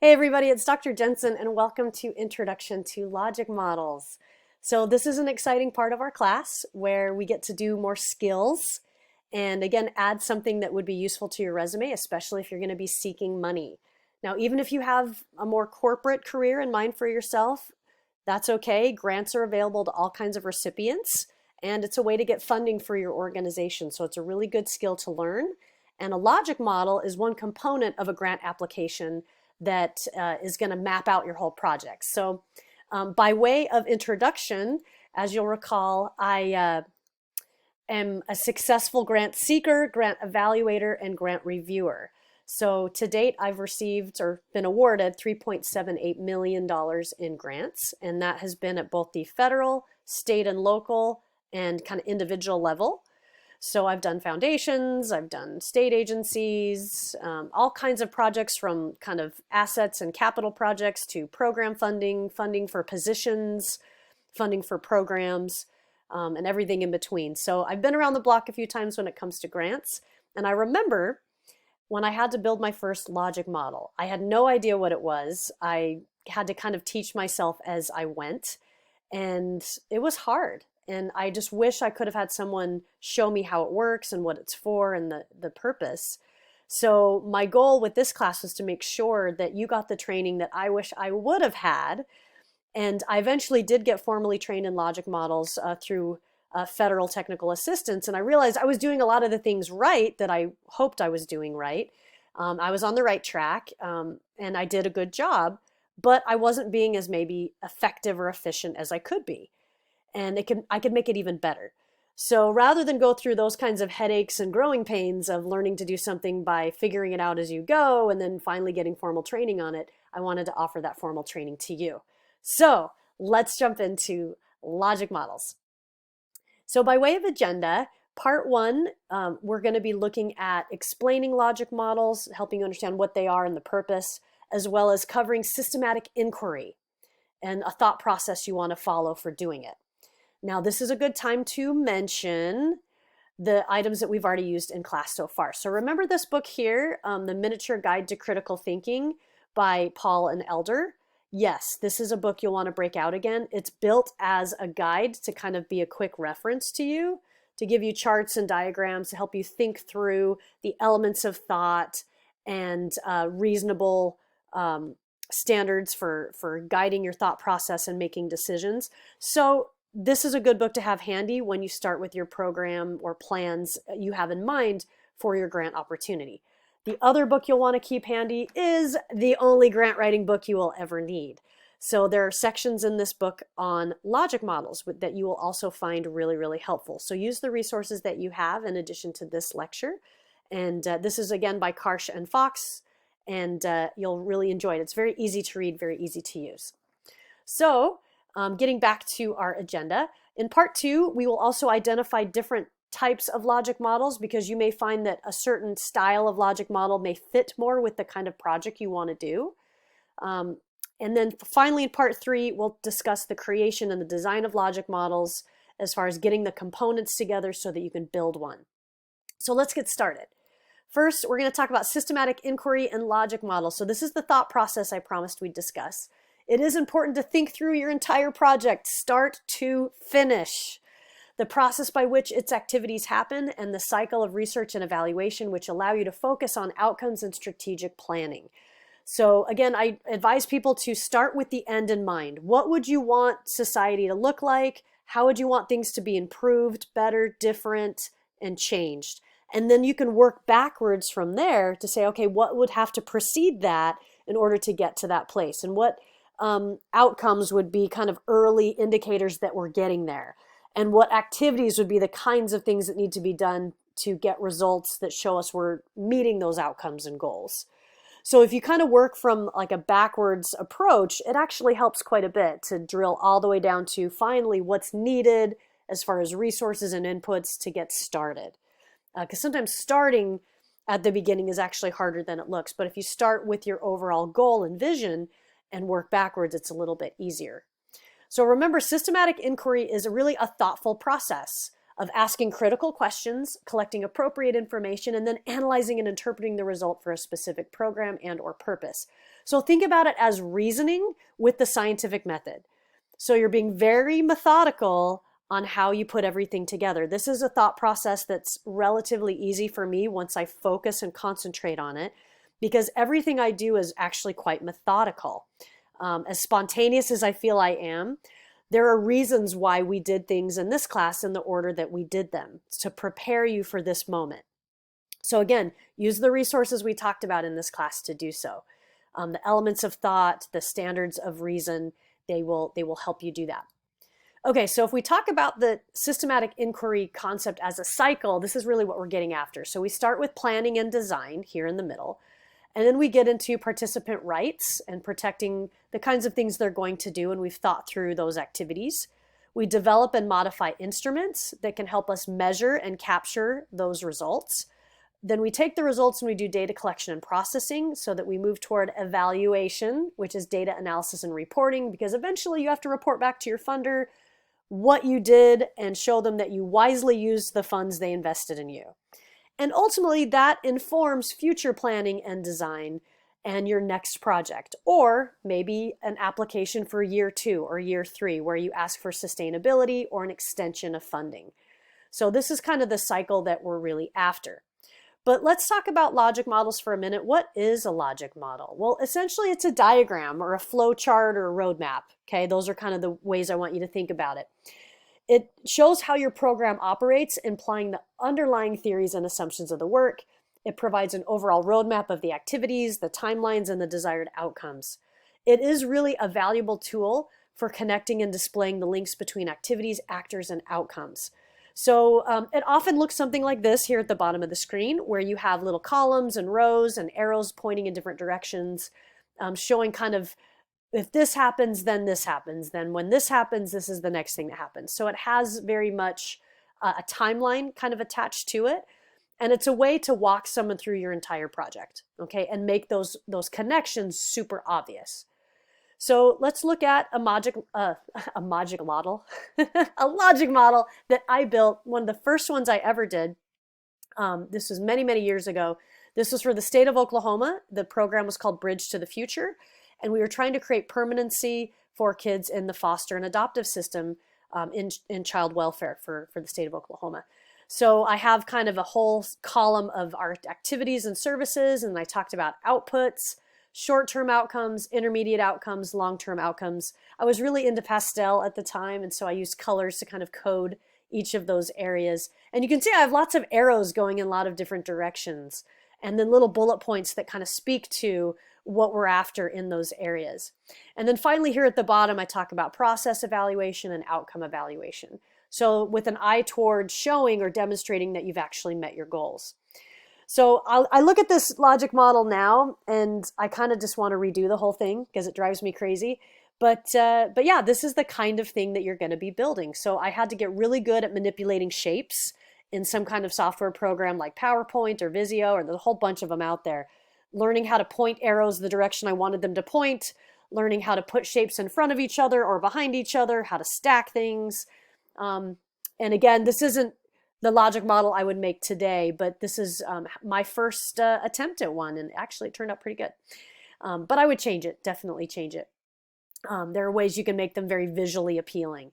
Hey everybody, it's Dr. Jensen and welcome to Introduction to Logic Models. So this is an exciting part of our class where we get to do more skills and again add something that would be useful to your resume, especially if you're going to be seeking money. Now, even if you have a more corporate career in mind for yourself, that's okay. Grants are available to all kinds of recipients and it's a way to get funding for your organization. So it's a really good skill to learn. And a logic model is one component of a grant application that is going to map out your whole project. So by way of introduction, as you'll recall, I am a successful grant seeker, grant evaluator, and grant reviewer. So to date, I've received or been awarded $3.78 million in grants, and that has been at both the federal, state, and local, and kind of individual level. So I've done foundations, I've done state agencies, all kinds of projects from kind of assets and capital projects to program funding, funding for positions, funding for programs, and everything in between. So I've been around the block a few times when it comes to grants. And I remember when I had to build my first logic model, I had no idea what it was. I had to kind of teach myself as I went, and it was hard. And I just wish I could have had someone show me how it works and what it's for and the purpose. So my goal with this class was to make sure that you got the training that I wish I would have had. And I eventually did get formally trained in logic models through federal technical assistance. And I realized I was doing a lot of the things right that I hoped I was doing right. I was on the right track and I did a good job, but I wasn't being as maybe effective or efficient as I could be. And I could make it even better. So rather than go through those kinds of headaches and growing pains of learning to do something by figuring it out as you go and then finally getting formal training on it, I wanted to offer that formal training to you. So let's jump into logic models. So by way of agenda, part one, we're going to be looking at explaining logic models, helping you understand what they are and the purpose, as well as covering systematic inquiry and a thought process you want to follow for doing it. Now, this is a good time to mention the items that we've already used in class so far. So remember this book here, The Miniature Guide to Critical Thinking by Paul and Elder. Yes, this is a book you'll want to break out again. It's built as a guide to kind of be a quick reference to you, to give you charts and diagrams to help you think through the elements of thought and reasonable standards for guiding your thought process and making decisions. So this is a good book to have handy when you start with your program or plans you have in mind for your grant opportunity. The other book you'll want to keep handy is the only grant writing book you will ever need. So there are sections in this book on logic models that you will also find really, really helpful. So use the resources that you have in addition to this lecture. And this is again by Karsh and Fox, and you'll really enjoy it. It's very easy to read, very easy to use. So getting back to our agenda, in part two, we will also identify different types of logic models because you may find that a certain style of logic model may fit more with the kind of project you want to do. And then finally, in part three, we'll discuss the creation and the design of logic models as far as getting the components together so that you can build one. So let's get started. First, we're going to talk about systematic inquiry and logic models. So this is the thought process I promised we'd discuss. It is important to think through your entire project, start to finish, the process by which its activities happen, and the cycle of research and evaluation which allow you to focus on outcomes and strategic planning. So again, I advise people to start with the end in mind. What would you want society to look like? How would you want things to be improved, better, different, and changed? And then you can work backwards from there to say, okay, what would have to precede that in order to get to that place? And what outcomes would be kind of early indicators that we're getting there, and what activities would be the kinds of things that need to be done to get results that show us we're meeting those outcomes and goals. So if you kind of work from like a backwards approach, it actually helps quite a bit to drill all the way down to finally what's needed as far as resources and inputs to get started. Because sometimes starting at the beginning is actually harder than it looks. But if you start with your overall goal and vision and work backwards, it's a little bit easier. So remember, systematic inquiry is really a thoughtful process of asking critical questions, collecting appropriate information, and then analyzing and interpreting the result for a specific program and or purpose. So think about it as reasoning with the scientific method. So you're being very methodical on how you put everything together. This is a thought process that's relatively easy for me once I focus and concentrate on it, because everything I do is actually quite methodical. As spontaneous as I feel I am, there are reasons why we did things in this class in the order that we did them to prepare you for this moment. So again, use the resources we talked about in this class to do so. The elements of thought, the standards of reason, they will help you do that. Okay, so if we talk about the systematic inquiry concept as a cycle, this is really what we're getting after. So we start with planning and design here in the middle, and then we get into participant rights and protecting the kinds of things they're going to do, and we've thought through those activities. We develop and modify instruments that can help us measure and capture those results. Then we take the results and we do data collection and processing so that we move toward evaluation, which is data analysis and reporting, because eventually you have to report back to your funder what you did and show them that you wisely used the funds they invested in you. And ultimately that informs future planning and design and your next project, or maybe an application for year 2 or year 3 where you ask for sustainability or an extension of funding. So this is kind of the cycle that we're really after. But let's talk about logic models for a minute. What is a logic model? Well, essentially it's a diagram or a flow chart or a roadmap. Okay, those are kind of the ways I want you to think about it. It shows how your program operates, implying the underlying theories and assumptions of the work. It provides an overall roadmap of the activities, the timelines, and the desired outcomes. It is really a valuable tool for connecting and displaying the links between activities, actors, and outcomes. So it often looks something like this here at the bottom of the screen, where you have little columns and rows and arrows pointing in different directions, showing kind of, if this happens, then this happens. Then when this happens, this is the next thing that happens. So it has very much a timeline kind of attached to it. And it's a way to walk someone through your entire project, okay, and make those connections super obvious. So let's look at a logic model, a logic model that I built, one of the first ones I ever did. This was many, many years ago. This was for the state of Oklahoma. The program was called Bridge to the Future, and we were trying to create permanency for kids in the foster and adoptive system in child welfare for the state of Oklahoma. So I have kind of a whole column of our activities and services, and I talked about outputs, short-term outcomes, intermediate outcomes, long-term outcomes. I was really into pastel at the time, and so I used colors to kind of code each of those areas. And you can see I have lots of arrows going in a lot of different directions, and then little bullet points that kind of speak to what we're after in those areas. And then finally here at the bottom, I talk about process evaluation and outcome evaluation. So with an eye toward showing or demonstrating that you've actually met your goals. So I look at this logic model now, and I kind of just want to redo the whole thing because it drives me crazy. But yeah, this is the kind of thing that you're going to be building. So I had to get really good at manipulating shapes in some kind of software program like PowerPoint or Visio, or there's a whole bunch of them out there. Learning how to point arrows the direction I wanted them to point, learning how to put shapes in front of each other or behind each other, how to stack things. And again, this isn't the logic model I would make today, but this is my first attempt at one, and actually it turned out pretty good. But I would change it, definitely change it. There are ways you can make them very visually appealing.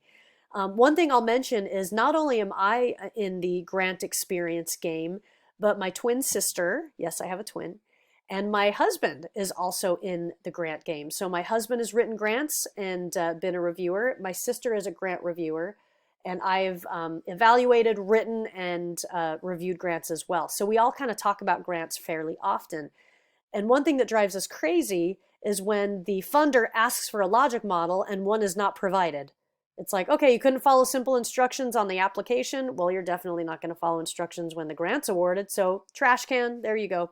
One thing I'll mention is not only am I in the grant experience game, but my twin sister, yes, I have a twin, and my husband is also in the grant game. So my husband has written grants and been a reviewer. My sister is a grant reviewer. And I've evaluated, written, and reviewed grants as well. So we all kind of talk about grants fairly often. And one thing that drives us crazy is when the funder asks for a logic model and one is not provided. It's like, okay, you couldn't follow simple instructions on the application. Well, you're definitely not going to follow instructions when the grant's awarded. So trash can, there you go.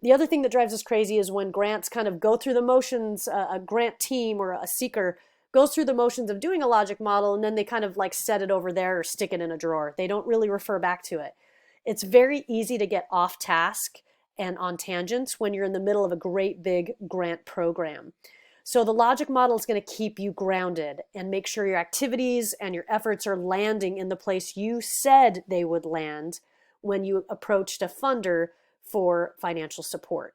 The other thing that drives us crazy is when grants kind of go through the motions, a grant team or a seeker goes through the motions of doing a logic model, and then they kind of like set it over there or stick it in a drawer. They don't really refer back to it. It's very easy to get off task and on tangents when you're in the middle of a great big grant program. So the logic model is going to keep you grounded and make sure your activities and your efforts are landing in the place you said they would land when you approached a funder for financial support.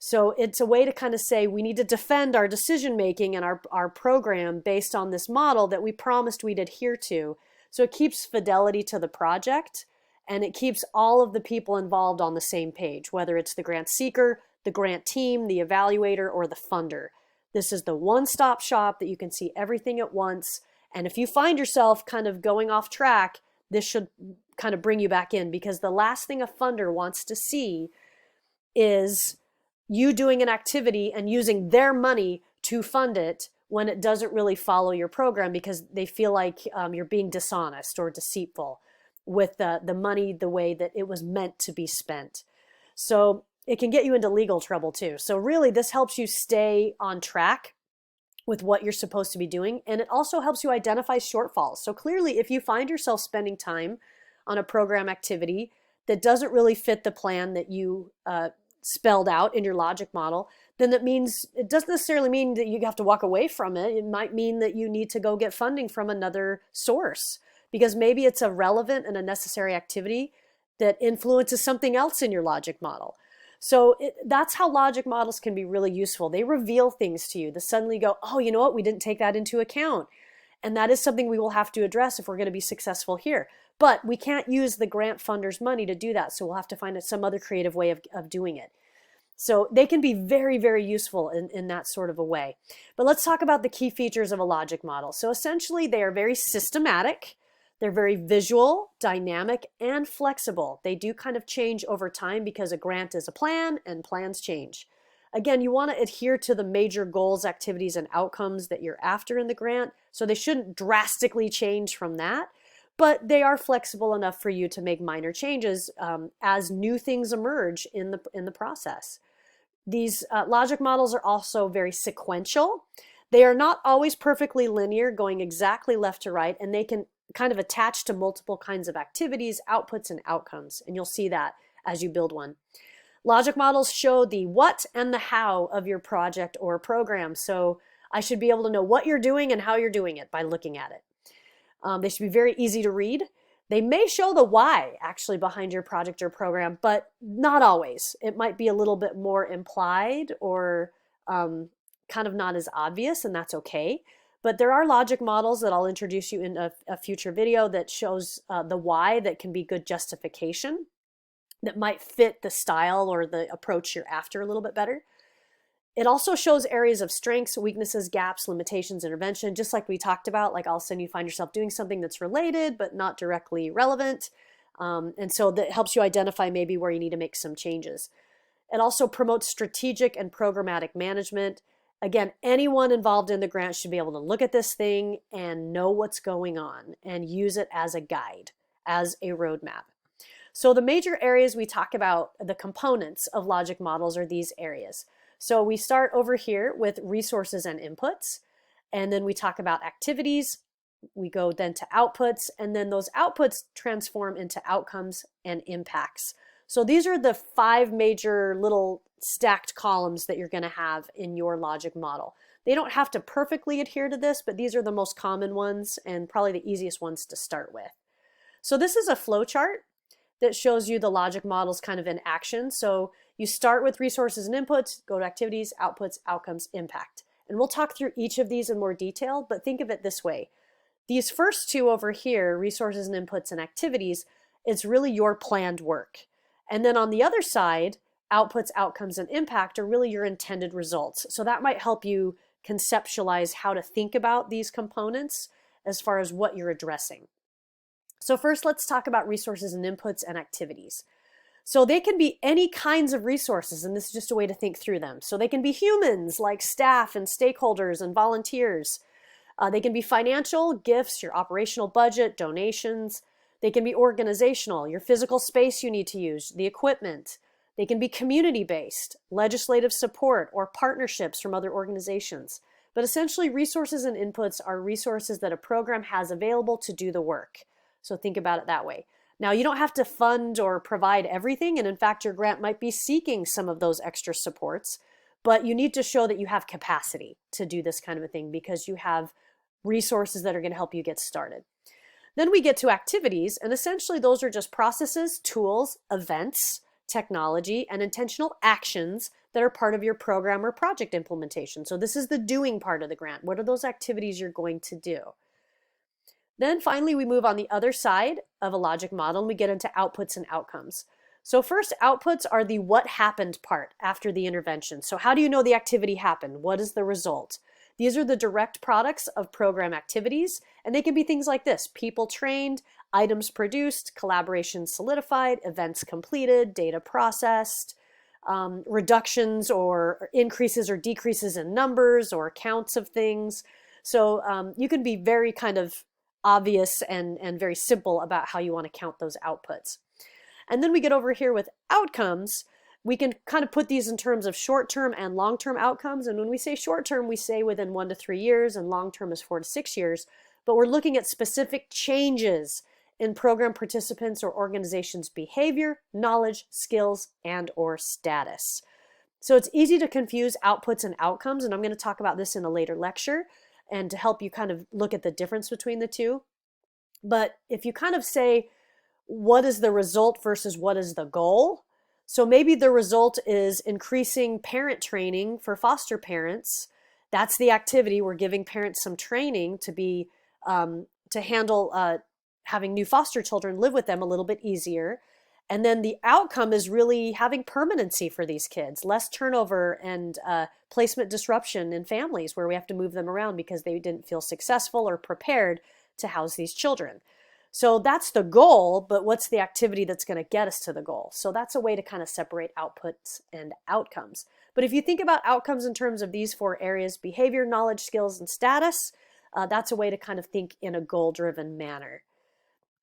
So it's a way to kind of say we need to defend our decision making and our program based on this model that we promised we'd adhere to. So it keeps fidelity to the project, and it keeps all of the people involved on the same page, whether it's the grant seeker, the grant team, the evaluator, or the funder. This is the one-stop shop that you can see everything at once. And if you find yourself kind of going off track, this should kind of bring you back in, because the last thing a funder wants to see is you doing an activity and using their money to fund it when it doesn't really follow your program, because they feel like you're being dishonest or deceitful with the money the way that it was meant to be spent. So it can get you into legal trouble too. So really, this helps you stay on track with what you're supposed to be doing. And it also helps you identify shortfalls. So clearly, if you find yourself spending time on a program activity that doesn't really fit the plan that you spelled out in your logic model, then that means, it doesn't necessarily mean that you have to walk away from it. It might mean that you need to go get funding from another source, because maybe it's a relevant and a necessary activity that influences something else in your logic model. So that's how logic models can be really useful. They reveal things to you that suddenly go, oh, you know what, we didn't take that into account. And that is something we will have to address if we're going to be successful here. But we can't use the grant funder's money to do that. So we'll have to find some other creative way of doing it. So they can be very, very useful in that sort of a way. But let's talk about the key features of a logic model. So essentially, they are very systematic. They're very visual, dynamic, and flexible. They do kind of change over time because a grant is a plan and plans change. Again, you want to adhere to the major goals, activities, and outcomes that you're after in the grant. So they shouldn't drastically change from that, but they are flexible enough for you to make minor changes as new things emerge in the process. These logic models are also very sequential. They are not always perfectly linear, going exactly left to right, and they can kind of attach to multiple kinds of activities, outputs, and outcomes. And you'll see that as you build one. Logic models show the what and the how of your project or program. So I should be able to know what you're doing and how you're doing it by looking at it. They should be very easy to read. They may show the why actually behind your project or program, but not always. It might be a little bit more implied or kind of not as obvious, and that's okay. But there are logic models that I'll introduce you in a future video that shows the why, that can be good justification, that might fit the style or the approach you're after a little bit better. It also shows areas of strengths, weaknesses, gaps, limitations, intervention, just like we talked about. Like all of a sudden you find yourself doing something that's related but not directly relevant. And so that helps you identify maybe where you need to make some changes. It also promotes strategic and programmatic management. Again, anyone involved in the grant should be able to look at this thing and know what's going on and use it as a guide, as a roadmap. So the major areas we talk about, the components of logic models, are these areas. So we start over here with resources and inputs, and then we talk about activities. We go then to outputs, and then those outputs transform into outcomes and impacts. So these are the 5 major little stacked columns that you're going to have in your logic model. They don't have to perfectly adhere to this, but these are the most common ones and probably the easiest ones to start with. So this is a flow chart that shows you the logic models kind of in action. So you start with resources and inputs, go to activities, outputs, outcomes, impact. And we'll talk through each of these in more detail, but think of it this way. These first 2 over here, resources and inputs and activities, it's really your planned work. And then on the other side, outputs, outcomes, and impact are really your intended results. So that might help you conceptualize how to think about these components as far as what you're addressing. So first, let's talk about resources and inputs and activities. So they can be any kinds of resources, and this is just a way to think through them. So they can be humans, like staff and stakeholders and volunteers. They can be financial, gifts, your operational budget, donations. They can be organizational, your physical space you need to use, the equipment. They can be community-based, legislative support, or partnerships from other organizations. But essentially, resources and inputs are resources that a program has available to do the work. So think about it that way. Now, you don't have to fund or provide everything, and in fact, your grant might be seeking some of those extra supports, but you need to show that you have capacity to do this kind of a thing because you have resources that are going to help you get started. Then we get to activities, and essentially those are just processes, tools, events, technology, and intentional actions that are part of your program or project implementation. So this is the doing part of the grant. What are those activities you're going to do? Then finally, we move on the other side of a logic model and we get into outputs and outcomes. So first, outputs are the what happened part after the intervention. So how do you know the activity happened? What is the result? These are the direct products of program activities, and they can be things like this: people trained, items produced, collaboration solidified, events completed, data processed, reductions or increases or decreases in numbers or counts of things. So you can be very kind of obvious and very simple about how you want to count those outputs. And then we get over here with outcomes. We can kind of put these in terms of short-term and long-term outcomes. And when we say short-term, we say within 1 to 3 years, and long-term is 4 to 6 years. But we're looking at specific changes in program participants or organizations' behavior, knowledge, skills, and or status. So it's easy to confuse outputs and outcomes, and I'm going to talk about this in a later lecture and to help you kind of look at the difference between the two. But if you kind of say, what is the result versus what is the goal? So maybe the result is increasing parent training for foster parents. That's the activity. We're giving parents some training to be to handle having new foster children live with them a little bit easier. And then the outcome is really having permanency for these kids, less turnover and placement disruption in families where we have to move them around because they didn't feel successful or prepared to house these children. So that's the goal, but what's the activity that's going to get us to the goal? So that's a way to kind of separate outputs and outcomes. But if you think about outcomes in terms of these 4 areas: behavior, knowledge, skills, and status, that's a way to kind of think in a goal-driven manner.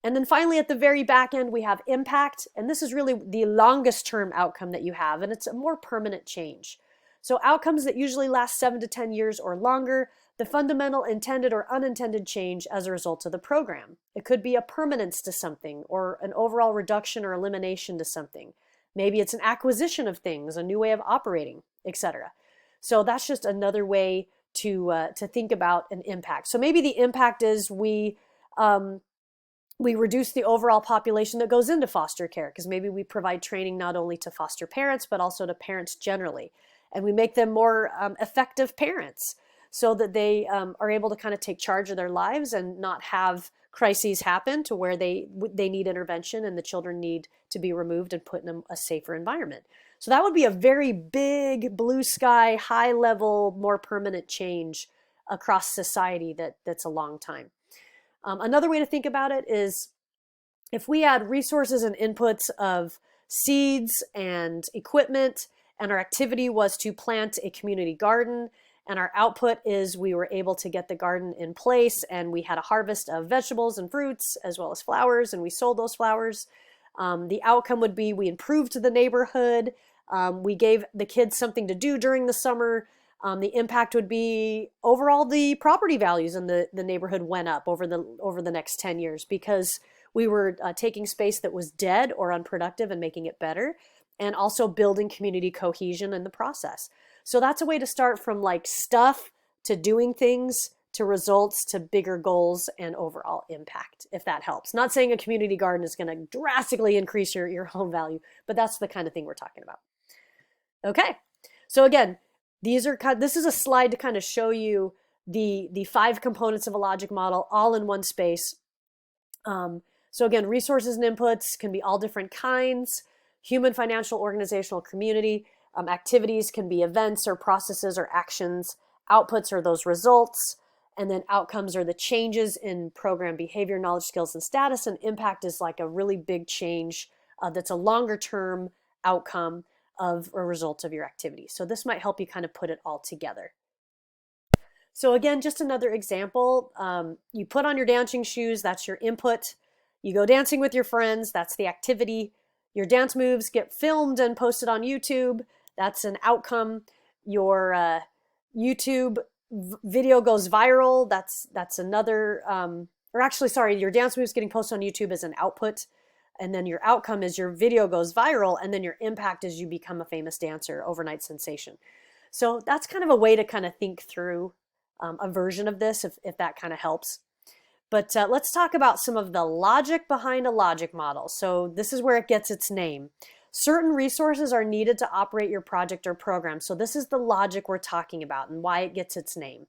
And then finally, at the very back end, we have impact. And this is really the longest term outcome that you have, and it's a more permanent change. So outcomes that usually last 7 to 10 years or longer, the fundamental intended or unintended change as a result of the program. It could be a permanence to something or an overall reduction or elimination to something. Maybe it's an acquisition of things, a new way of operating, etc. So that's just another way to think about an impact. So maybe the impact is we reduce the overall population that goes into foster care, because maybe we provide training not only to foster parents, but also to parents generally. And we make them more effective parents so that they are able to kind of take charge of their lives and not have crises happen to where they need intervention and the children need to be removed and put in a safer environment. So that would be a very big, blue sky, high level, more permanent change across society that's a long time. Another way to think about it is if we add resources and inputs of seeds and equipment, and our activity was to plant a community garden, and our output is we were able to get the garden in place, and we had a harvest of vegetables and fruits as well as flowers, and we sold those flowers. The outcome would be we improved the neighborhood. We gave the kids something to do during the summer. The impact would be overall the property values in the neighborhood went up over the next 10 years because we were taking space that was dead or unproductive and making it better, and also building community cohesion in the process. So that's a way to start from like stuff to doing things to results to bigger goals and overall impact, if that helps. Not saying a community garden is going to drastically increase your home value, but that's the kind of thing we're talking about. Okay, so again, this is a slide to kind of show you the 5 components of a logic model all in one space. So again, resources and inputs can be all different kinds. Human, financial, organizational, community. Activities can be events or processes or actions. Outputs are those results. And then outcomes are the changes in program behavior, knowledge, skills, and status. And impact is like a really big change that's a longer term outcome of a result of your activity. So this might help you kind of put it all together. So again, just another example. You put on your dancing shoes, that's your input. You go dancing with your friends, that's the activity. Your dance moves get filmed and posted on YouTube, that's an outcome. Your YouTube video goes viral, that's another, or actually, sorry, your dance moves getting posted on YouTube is an output. And then your outcome is your video goes viral, and then your impact is you become a famous dancer, overnight sensation. So that's kind of a way to kind of think through a version of this, if that kind of helps. But let's talk about some of the logic behind a logic model. So this is where it gets its name. Certain resources are needed to operate your project or program. So this is the logic we're talking about and why it gets its name.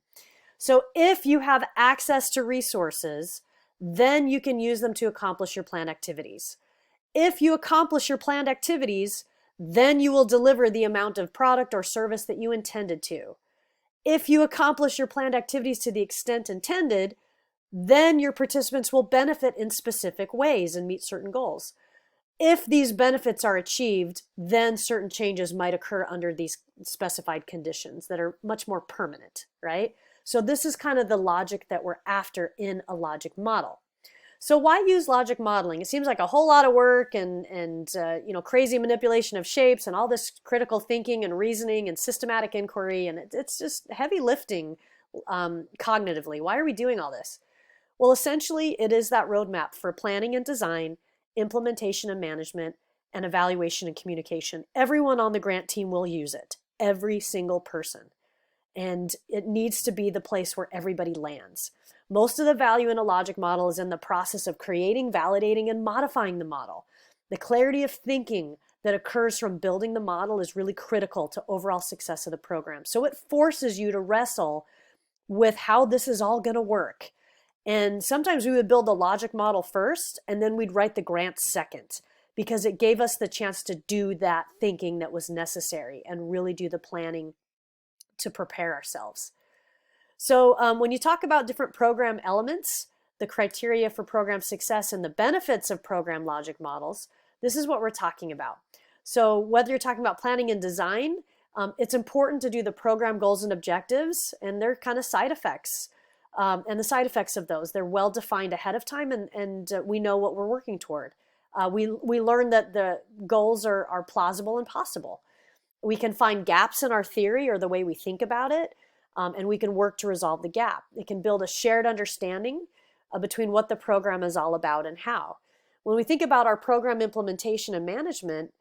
So if you have access to resources, then you can use them to accomplish your planned activities. If you accomplish your planned activities, then you will deliver the amount of product or service that you intended to. If you accomplish your planned activities to the extent intended, then your participants will benefit in specific ways and meet certain goals. If these benefits are achieved, then certain changes might occur under these specified conditions that are much more permanent, right? So this is kind of the logic that we're after in a logic model. So why use logic modeling? It seems like a whole lot of work and crazy manipulation of shapes and all this critical thinking and reasoning and systematic inquiry, and it's just heavy lifting cognitively. Why are we doing all this? Well, essentially, it is that roadmap for planning and design, implementation and management, and evaluation and communication. Everyone on the grant team will use it, every single person. And it needs to be the place where everybody lands. Most of the value in a logic model is in the process of creating, validating, and modifying the model. The clarity of thinking that occurs from building the model is really critical to overall success of the program. So it forces you to wrestle with how this is all going to work. And sometimes we would build the logic model first, and then we'd write the grant second, because it gave us the chance to do that thinking that was necessary and really do the planning to prepare ourselves. So when you talk about different program elements, the criteria for program success and the benefits of program logic models, this is what we're talking about. So whether you're talking about planning and design, it's important to do the program goals and objectives and their kind of side effects. And the side effects of those, they're well defined ahead of time, and we know what we're working toward. We learn that the goals are plausible and possible. We can find gaps in our theory or the way we think about it, and we can work to resolve the gap. It can build a shared understanding between what the program is all about and how. When we think about our program implementation and management,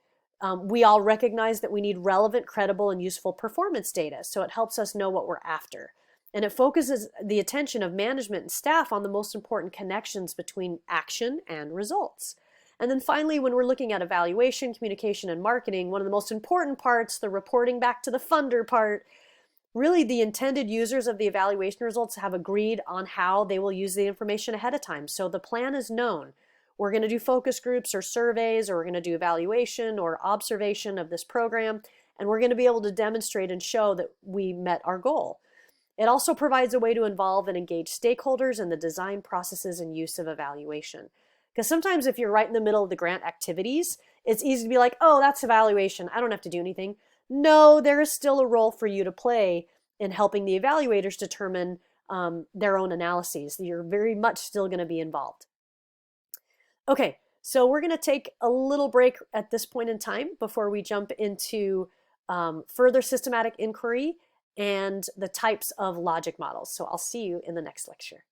we all recognize that we need relevant, credible, and useful performance data, so it helps us know what we're after. And it focuses the attention of management and staff on the most important connections between action and results. And then finally, when we're looking at evaluation, communication, and marketing, one of the most important parts, the reporting back to the funder part, really the intended users of the evaluation results have agreed on how they will use the information ahead of time. So the plan is known. We're going to do focus groups or surveys, or we're going to do evaluation or observation of this program, and we're going to be able to demonstrate and show that we met our goal. It also provides a way to involve and engage stakeholders in the design processes and use of evaluation. Because sometimes if you're right in the middle of the grant activities, it's easy to be like, oh, that's evaluation, I don't have to do anything. No, there is still a role for you to play in helping the evaluators determine their own analyses. You're very much still going to be involved. Okay, so we're going to take a little break at this point in time before we jump into further systematic inquiry and the types of logic models. So I'll see you in the next lecture.